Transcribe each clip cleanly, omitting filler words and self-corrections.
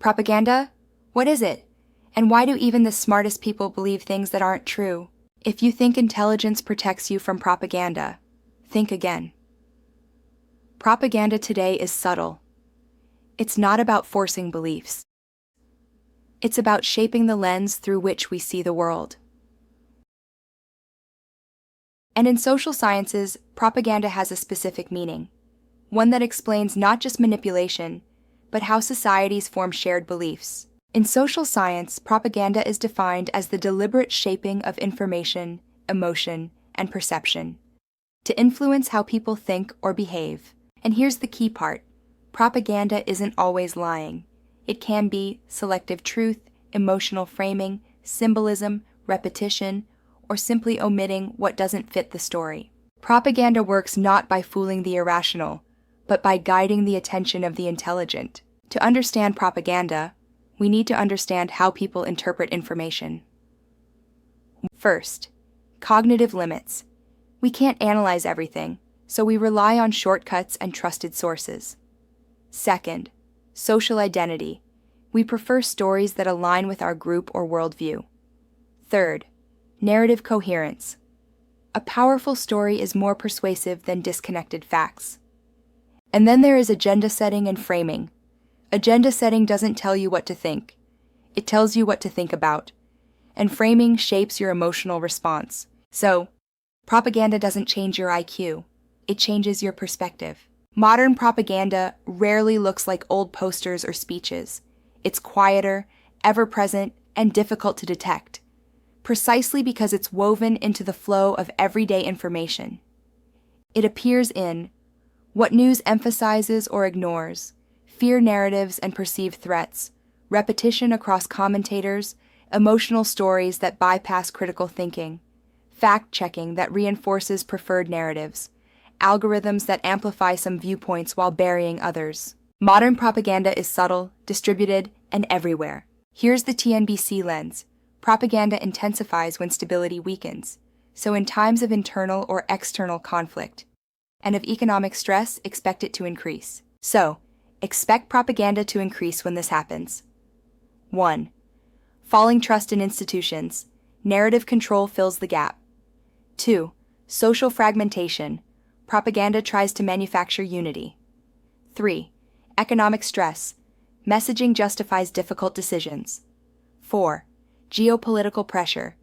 Propaganda? What is it? And why do even the smartest people believe things that aren't true? If you think intelligence protects you from propaganda, think again. Propaganda today is subtle. It's not about forcing beliefs. It's about shaping the lens through which we see the world. And in social sciences, propaganda has a specific meaning, one that explains not just manipulation, but how societies form shared beliefs. In social science, propaganda is defined as the deliberate shaping of information, emotion, and perception to influence how people think or behave. And here's the key part. Propaganda isn't always lying. It can be selective truth, emotional framing, symbolism, repetition, or simply omitting what doesn't fit the story. Propaganda works not by fooling the irrational, but by guiding the attention of the intelligent. To understand propaganda, we need to understand how people interpret information. First, cognitive limits. We can't analyze everything, so we rely on shortcuts and trusted sources. Second, social identity. We prefer stories that align with our group or worldview. Third, narrative coherence. A powerful story is more persuasive than disconnected facts. And then there is agenda setting and framing. Agenda setting doesn't tell you what to think. It tells you what to think about. And framing shapes your emotional response. So, propaganda doesn't change your IQ. It changes your perspective. Modern propaganda rarely looks like old posters or speeches. It's quieter, ever-present, and difficult to detect, precisely because it's woven into the flow of everyday information. It appears in what news emphasizes or ignores, fear narratives and perceived threats, repetition across commentators, emotional stories that bypass critical thinking, fact-checking that reinforces preferred narratives, algorithms that amplify some viewpoints while burying others. Modern propaganda is subtle, distributed, and everywhere. Here's the TNBC lens. Propaganda intensifies when stability weakens, so in times of internal or external conflict, and of economic stress, expect it to increase. So, expect propaganda to increase when this happens. 1. Falling trust in institutions. Narrative control fills the gap. 2. Social fragmentation. Propaganda tries to manufacture unity. 3. Economic stress. Messaging justifies difficult decisions. 4. Geopolitical pressure.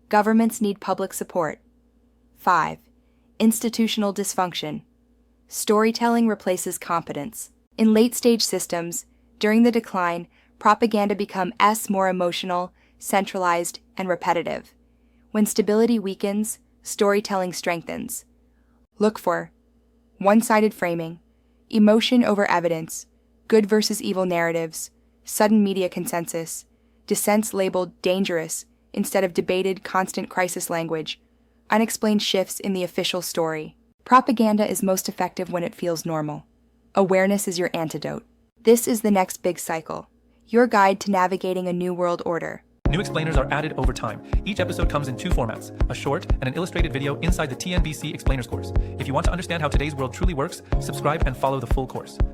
Governments need public support. 5. Institutional dysfunction. Storytelling replaces competence. In late-stage systems, during the decline, propaganda becomes more emotional, centralized, and repetitive. When stability weakens, storytelling strengthens. Look for one-sided framing, emotion over evidence, good versus evil narratives, sudden media consensus, dissents labeled dangerous instead of debated constant crisis language, unexplained shifts in the official story. Propaganda is most effective when it feels normal. Awareness is your antidote. This is the next big cycle, your guide to navigating a new world order. New explainers are added over time. Each episode comes in 2 formats, a short and an illustrated video inside the TNBC Explainers course. If you want to understand how today's world truly works, subscribe and follow the full course.